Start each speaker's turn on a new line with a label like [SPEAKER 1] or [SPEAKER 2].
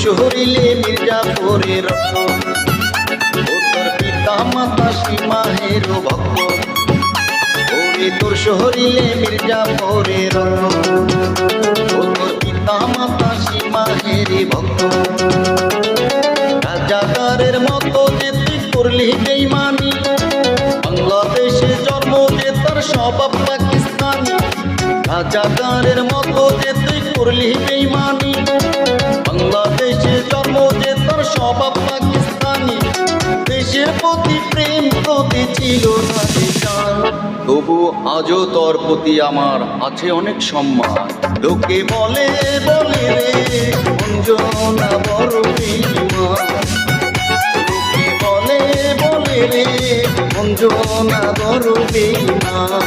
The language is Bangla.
[SPEAKER 1] শহরিলে মির্জাপুরের রক্ত, ও তোর পিতা মাতা সীমাহের ভক্ত। ওরে তোর শহরিলে মির্জাপুরের রক্ত, ও তোর পিতা মাতা সীমাহের ভক্ত। রাজাকারের মতো যে তুই করলি বেঈমানি, বাংলাদেশে জন্ম যে তার স্বভাব পাকিস্তানি। রাজাকারের মতো যে তুই করলি বেঈমানি, বাংলাদেশে জন্ম যে তার স্বভাব পাকিস্তানি। দেশের প্রতি প্রেম প্রতি ছিল না যে জান, তবু আজও তোর প্রতি আমার আছে অনেক সম্মান। লোকে বলে বলে রে অঞ্জনা বড় বেঈমান, লোকে বলে বলে রে অঞ্জনা বড় বেঈমান।